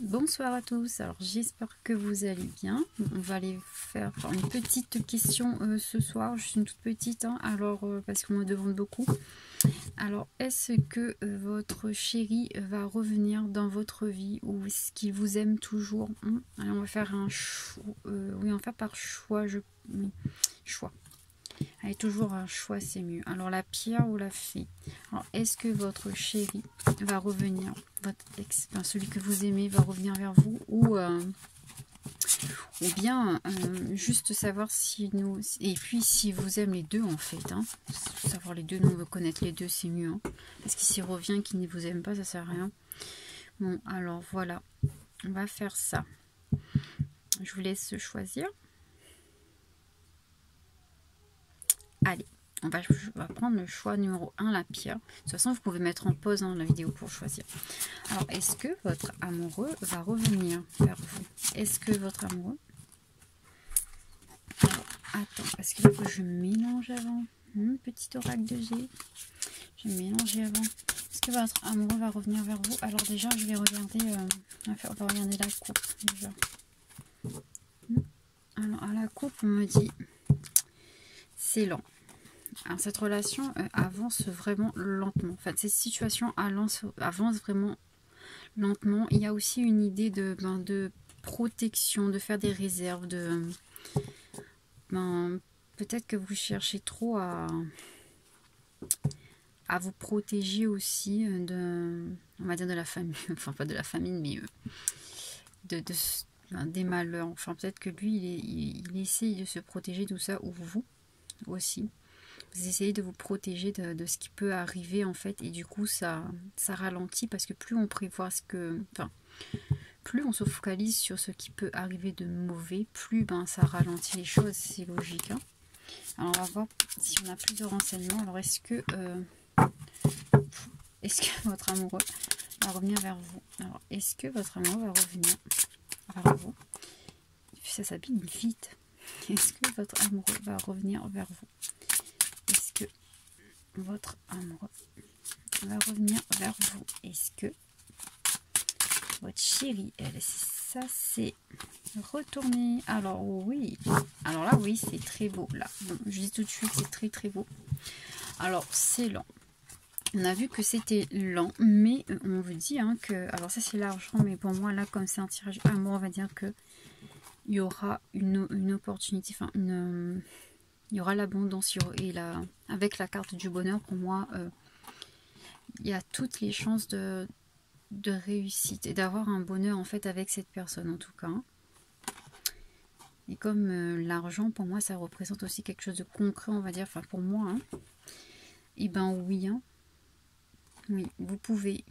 Bonsoir à tous, alors j'espère que vous allez bien. On va aller faire une petite question ce soir, juste une toute petite, hein, alors parce qu'on me demande beaucoup. Alors, est-ce que votre chéri va revenir dans votre vie ou est-ce qu'il vous aime toujours? Alors, on va faire un choix, oui, on va faire par choix, oui, choix. Allez, toujours un choix, c'est mieux. Alors, la pierre ou la fée? Alors, est-ce que votre chéri va revenir, votre ex, enfin, celui que vous aimez, va revenir vers vous ou bien juste savoir si nous... Et puis, si vous aimez les deux, en fait. Hein, savoir les deux, nous, on veut connaître les deux, c'est mieux. Hein, parce que s'il revient, qu'il ne vous aime pas, ça sert à rien. Bon, alors, voilà. On va faire ça. Je vous laisse choisir. Allez, on va prendre le choix numéro 1, la pierre. De toute façon, vous pouvez mettre en pause la vidéo pour choisir. Alors, est-ce que votre amoureux va revenir vers vous? Est-ce que votre amoureux... Alors, attends, parce qu'il faut que je mélange avant. Petit oracle de G. Je vais mélanger avant. Est-ce que votre amoureux va revenir vers vous? Alors déjà, je vais regarder... on va regarder la coupe, déjà. Alors, à la coupe, on me dit... C'est lent. Alors, cette relation avance vraiment lentement. En fait, cette situation avance vraiment lentement. Il y a aussi une idée de protection, de faire des réserves, peut-être que vous cherchez trop à vous protéger aussi on va dire de la famille, enfin pas de la famille, mais des malheurs. Enfin, peut-être que lui, il essaye de se protéger de tout ça, ou vous aussi. Vous essayez de vous protéger de ce qui peut arriver, en fait, et du coup, ça ralentit, parce que plus on prévoit plus on se focalise sur ce qui peut arriver de mauvais, plus ça ralentit les choses, c'est logique. Hein. Alors, on va voir si on a plus de renseignements. Alors, est-ce que votre amoureux va revenir vers vous? Alors, est-ce que votre amoureux va revenir vers vous? Ça s'habille vite. Est-ce que votre amoureux va revenir vers vous? Est-ce que votre amoureux va revenir vers vous? Est-ce que votre chérie, elle, ça c'est retourné? Alors oui. Alors là, oui, c'est très beau. Là, bon, je dis tout de suite, c'est très très beau. Alors, c'est lent. On a vu que c'était lent, mais on vous dit que... Alors ça, c'est l'argent, mais pour moi, là, comme c'est un tirage amour, on va dire que il y aura une opportunité, enfin, il y aura l'abondance, et avec la carte du bonheur, pour moi, il y a toutes les chances de réussite et d'avoir un bonheur, en fait, avec cette personne, en tout cas. Et comme l'argent, pour moi, ça représente aussi quelque chose de concret, on va dire, enfin, pour moi, et ben oui, oui, vous pouvez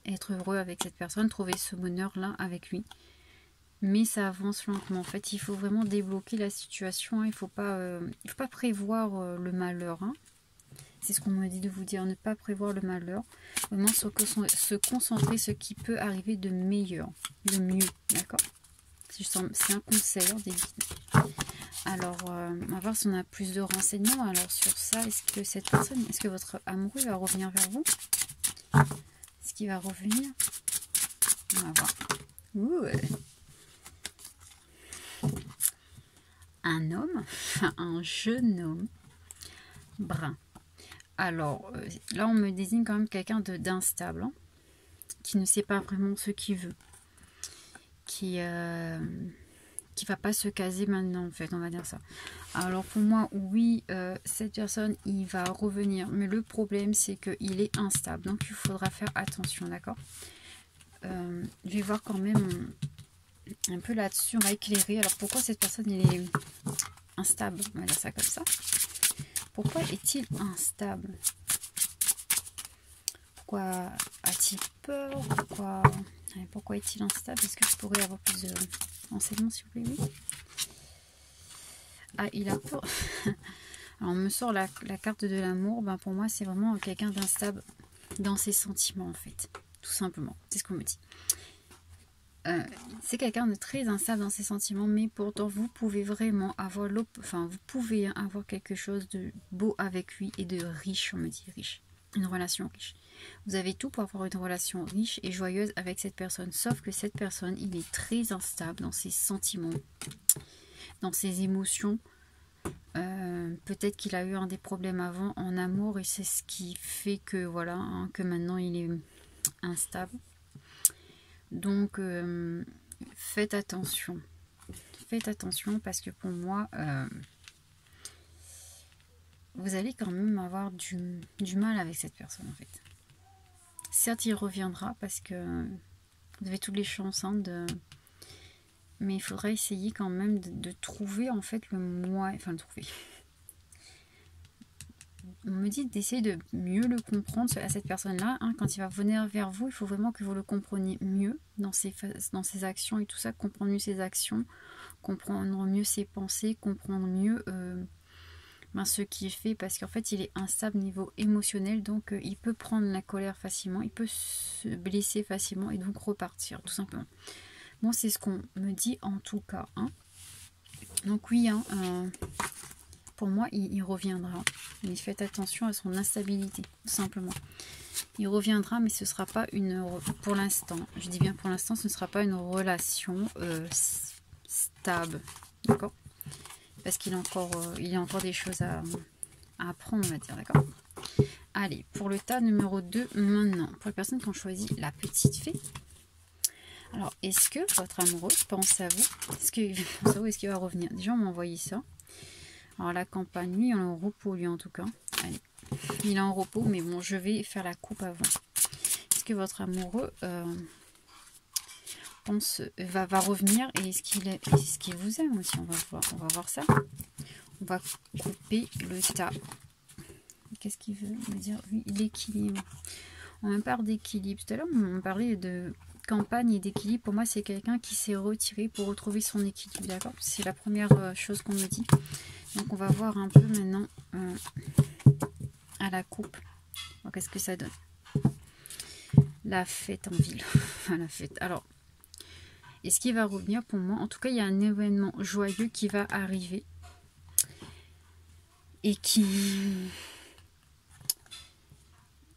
être heureux avec cette personne, trouver ce bonheur-là avec lui. Mais ça avance lentement. En fait, il faut vraiment débloquer la situation. Il ne faut pas prévoir le malheur. C'est ce qu'on me dit de vous dire. Ne pas prévoir le malheur. Vraiment se concentrer sur ce qui peut arriver de meilleur, de mieux. D'accord? C'est un conseil des guides. Alors, on va voir si on a plus de renseignements. Alors, sur ça, est-ce que votre amoureux va revenir vers vous? Est-ce qu'il va revenir? On va voir. Ouh. Un homme, un jeune homme brun. Alors, là, on me désigne quand même quelqu'un d'instable, qui ne sait pas vraiment ce qu'il veut, qui va pas se caser maintenant, en fait, on va dire ça. Alors, pour moi, oui, cette personne, il va revenir, mais le problème, c'est qu'il est instable, donc il faudra faire attention, d'accord? Je vais voir quand même un peu là-dessus, on va éclairer. Alors, pourquoi cette personne, il est instable? On va dire ça comme ça. Pourquoi est-il instable? Pourquoi a-t-il peur? Pourquoi est-il instable? Est-ce que je pourrais avoir plus de renseignements, s'il vous plaît? Oui. Ah, il a peur. Alors, on me sort la carte de l'amour. Pour moi, c'est vraiment quelqu'un d'instable dans ses sentiments, en fait. Tout simplement. C'est ce qu'on me dit. C'est quelqu'un de très instable dans ses sentiments, mais pourtant vous pouvez vraiment avoir vous pouvez avoir quelque chose de beau avec lui et de riche, on me dit riche, une relation riche. Vous avez tout pour avoir une relation riche et joyeuse avec cette personne. Sauf que cette personne, il est très instable dans ses sentiments, dans ses émotions. Peut-être qu'il a eu des problèmes avant en amour et c'est ce qui fait que voilà, hein, que maintenant il est instable. Donc faites attention. Faites attention parce que pour moi, vous allez quand même avoir du mal avec cette personne en fait. Certes, il reviendra parce que vous avez toutes les chances hein, mais il faudra essayer quand même de trouver en fait le moyen, enfin de trouver. On me dit d'essayer de mieux le comprendre à cette personne-là. Hein, quand il va venir vers vous, il faut vraiment que vous le compreniez mieux dans ses actions et tout ça, comprendre mieux ses actions, comprendre mieux ses pensées, comprendre mieux ce qu'il fait, parce qu'en fait il est instable niveau émotionnel, donc il peut prendre la colère facilement, il peut se blesser facilement et donc repartir tout simplement. Bon, c'est ce qu'on me dit en tout cas. Hein. Donc oui, hein, pour moi il reviendra, mais faites attention à son instabilité, tout simplement. Il reviendra, mais ce ne sera pas une, pour l'instant, je dis bien pour l'instant, ce ne sera pas une relation stable, d'accord? Parce qu'il y a encore des choses à apprendre, on va dire, d'accord? Allez, pour le tas numéro 2, maintenant, pour les personnes qui ont choisi la petite fée. Alors, est-ce que votre amoureux pense à vous? Est-ce qu'il pense à vous? Est-ce qu'il va revenir? Déjà, on m'a envoyé ça. Alors, la campagne, lui, il est en repos, lui, en tout cas. Allez, il est en repos, mais bon, je vais faire la coupe avant. Est-ce que votre amoureux va revenir et est-ce qu'il vous aime aussi? On va voir ça. On va couper le tas. Qu'est-ce qu'il veut me dire? Oui, l'équilibre. On me parle d'équilibre. Tout à l'heure, on parlait de campagne et d'équilibre. Pour moi, c'est quelqu'un qui s'est retiré pour retrouver son équilibre. D'accord? C'est la première chose qu'on me dit. Donc, on va voir un peu maintenant à la coupe. Qu'est-ce que ça donne? La fête en ville. La fête. Alors, est-ce qu'il va revenir pour moi? En tout cas, il y a un événement joyeux qui va arriver. Et qui...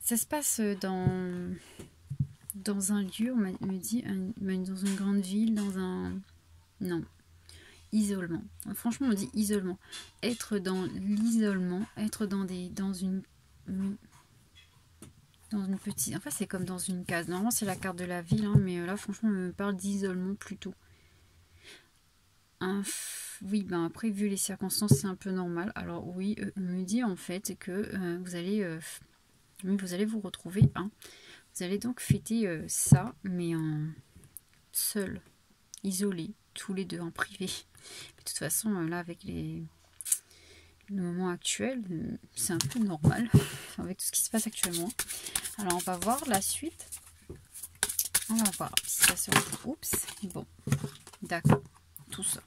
Ça se passe dans un lieu, on me dit, dans une grande ville, dans un... Non. Isolement. Franchement, on dit isolement. Être dans l'isolement, être dans une petite... Enfin, c'est comme dans une case. Normalement, c'est la carte de la ville, hein, mais là, franchement, on me parle d'isolement plutôt. Oui, ben après, vu les circonstances, c'est un peu normal. Alors oui, on me dit en fait que vous allez vous retrouver. Hein. Vous allez donc fêter ça, mais seul, isolé, tous les deux en privé. Mais de toute façon, là, avec le moment actuel, c'est un peu normal, avec tout ce qui se passe actuellement. Alors, on va voir la suite. On va voir si ça se retrouve. Oups, bon, d'accord, tout ça.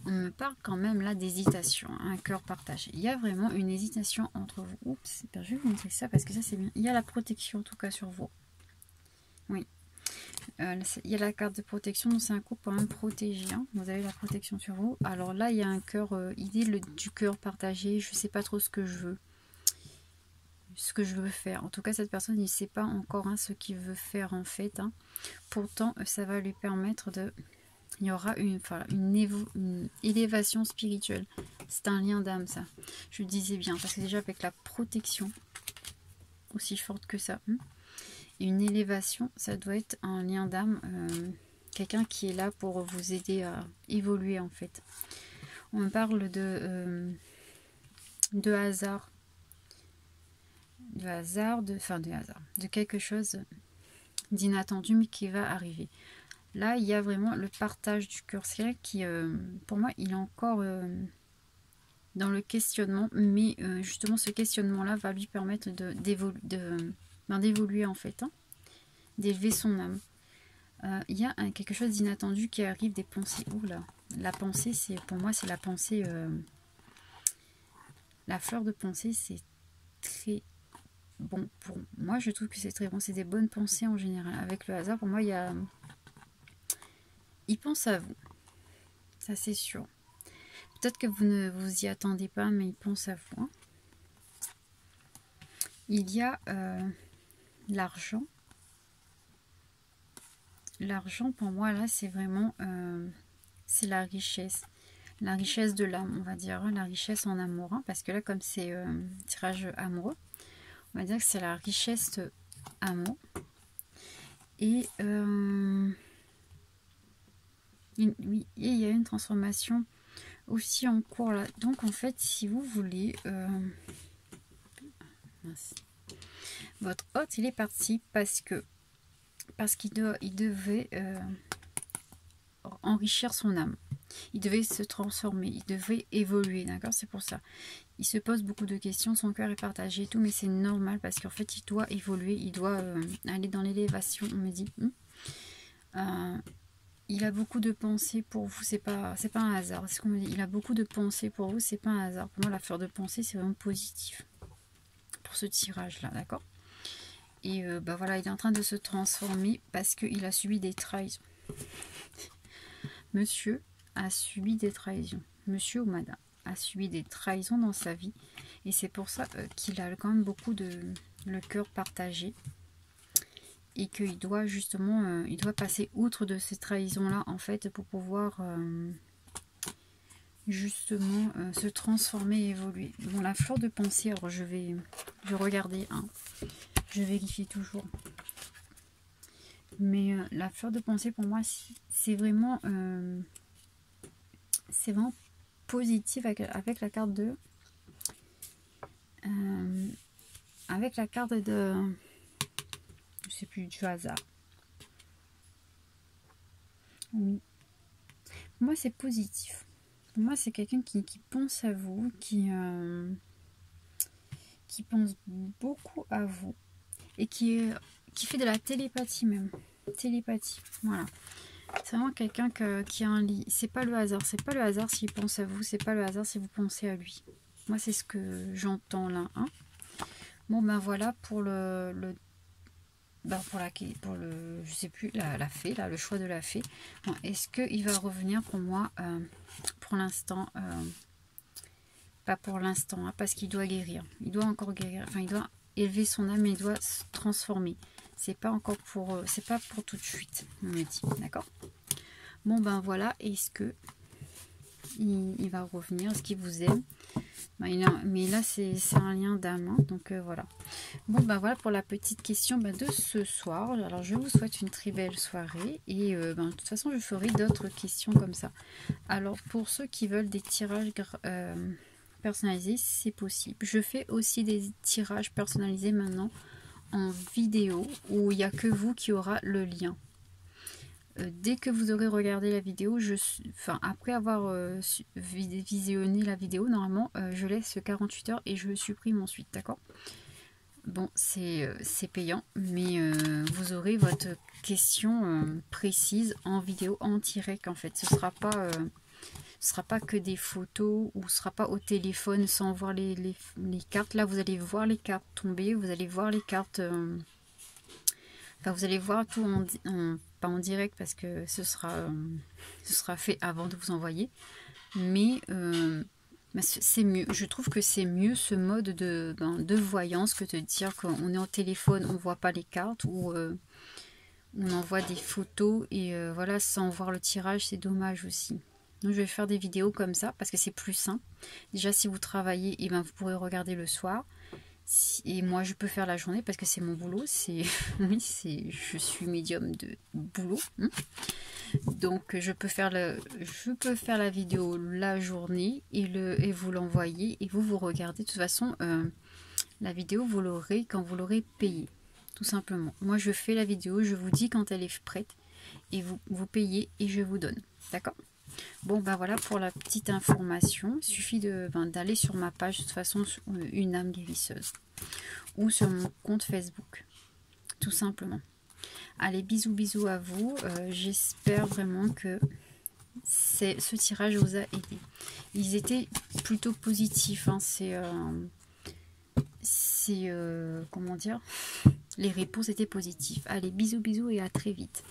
On me parle quand même là d'hésitation, un cœur partagé. Il y a vraiment une hésitation entre vous. Oups, je vais vous montrer ça parce que ça c'est bien. Il y a la protection en tout cas sur vous. Oui. Il y a la carte de protection, donc c'est un couple quand même protégé. Hein. Vous avez la protection sur vous. Alors là, il y a un cœur, idée du cœur partagé. Je ne sais pas trop ce que je veux. Ce que je veux faire. En tout cas, cette personne, il ne sait pas encore hein, ce qu'il veut faire en fait. Hein. Pourtant, ça va lui permettre de... Il y aura une élévation spirituelle. C'est un lien d'âme, ça. Je le disais bien, parce que déjà avec la protection, aussi forte que ça, et une élévation, ça doit être un lien d'âme, quelqu'un qui est là pour vous aider à évoluer en fait. On parle de hasard. De quelque chose d'inattendu, mais qui va arriver. Là, il y a vraiment le partage du cœur. C'est vrai qui, pour moi, il est encore dans le questionnement. Mais justement, ce questionnement-là va lui permettre d'évoluer en fait. Hein, d'élever son âme. Il y a quelque chose d'inattendu qui arrive, des pensées. Oula, la pensée, pour moi, c'est la pensée... la fleur de pensée, c'est très... Bon, pour moi, je trouve que c'est très bon. C'est des bonnes pensées en général. Avec le hasard, pour moi, il y a... Il pense à vous. Ça, c'est sûr. Peut-être que vous ne vous y attendez pas, mais il pense à vous. Hein. Il y a l'argent. L'argent, pour moi, là, c'est vraiment... c'est la richesse. La richesse de l'âme, on va dire. La richesse en amour. Hein, parce que là, comme c'est tirage amoureux, on va dire que c'est la richesse amour. Et... oui, et il y a une transformation aussi en cours là. Donc en fait, si vous voulez, votre hôte il est parti parce qu'il devait enrichir son âme. Il devait se transformer, il devait évoluer, d'accord? C'est pour ça. Il se pose beaucoup de questions, son cœur est partagé et tout, mais c'est normal parce qu'en fait, il doit évoluer, il doit aller dans l'élévation, on me dit. Il a beaucoup de pensées pour vous, c'est pas un hasard. C'est ce qu'on me dit. Il a beaucoup de pensées pour vous, c'est pas un hasard. Pour moi, la fleur de pensée, c'est vraiment positif pour ce tirage-là, d'accord? Et bah voilà, il est en train de se transformer parce qu'il a subi des trahisons. Monsieur a subi des trahisons. Monsieur ou madame a subi des trahisons dans sa vie. Et c'est pour ça qu'il a quand même beaucoup de le cœur partagé. Et qu'il doit justement, il doit passer outre de ces trahisons-là, en fait, pour pouvoir justement se transformer et évoluer. Bon, la fleur de pensée, alors je vais regarder, hein, je vérifie toujours. Mais la fleur de pensée, pour moi, c'est vraiment positif avec la carte de... avec la carte de... je sais plus, du hasard. Oui. Pour moi, c'est positif. Pour moi, c'est quelqu'un qui pense à vous, qui pense beaucoup à vous. Et qui fait de la télépathie même. Télépathie, voilà. C'est vraiment quelqu'un qui a un lit. C'est pas le hasard. C'est pas le hasard s'il pense à vous. C'est pas le hasard si vous pensez à lui. Moi, c'est ce que j'entends là. Hein. Bon, ben voilà pour le je sais plus, la fée, là, le choix de la fée. Bon, est-ce qu'il va revenir pour moi pour l'instant pas pour l'instant, hein, parce qu'il doit guérir. Il doit encore guérir. Enfin, il doit élever son âme et il doit se transformer. C'est pas encore pour... c'est pas pour tout de suite, on me dit. D'accord? Bon, ben voilà. Est-ce que il va revenir? Est-ce qu'il vous aime? Mais là, c'est un lien d'âme. Hein, donc, voilà. Bon, ben voilà pour la petite question de ce soir. Alors, je vous souhaite une très belle soirée. Et de toute façon, je ferai d'autres questions comme ça. Alors, pour ceux qui veulent des tirages... personnalisé, c'est possible. Je fais aussi des tirages personnalisés maintenant en vidéo où il n'y a que vous qui aura le lien. Dès que vous aurez regardé la vidéo, après avoir visionné la vidéo, normalement, je laisse 48 heures et je supprime ensuite, d'accord? Bon, c'est payant, mais vous aurez votre question précise en vidéo, en direct en fait. Ce sera pas que des photos ou ce sera pas au téléphone sans voir les cartes. Là, vous allez voir les cartes tomber, vous allez voir les cartes... enfin, vous allez voir tout pas en direct parce que ce sera fait avant de vous envoyer. Mais c'est mieux. Je trouve que c'est mieux ce mode de voyance que de dire qu'on est au téléphone, on voit pas les cartes ou on envoie des photos et voilà, sans voir le tirage, c'est dommage aussi. Donc, je vais faire des vidéos comme ça parce que c'est plus simple. Déjà, si vous travaillez, vous pourrez regarder le soir. Et moi, je peux faire la journée parce que c'est mon boulot. Oui, je suis médium de boulot. Hein. Donc, je peux faire la vidéo la journée et vous l'envoyer et vous regardez. De toute façon, la vidéo, vous l'aurez quand vous l'aurez payée. Tout simplement. Moi, je fais la vidéo, je vous dis quand elle est prête et vous payez et je vous donne. D'accord ? Bon, ben voilà pour la petite information. Il suffit d'aller sur ma page, de toute façon, Une âme guérisseuse. Ou sur mon compte Facebook. Tout simplement. Allez, bisous à vous. J'espère vraiment que ce tirage vous a aidé. Ils étaient plutôt positifs. Hein. Comment dire? Les réponses étaient positives. Allez, bisous et à très vite.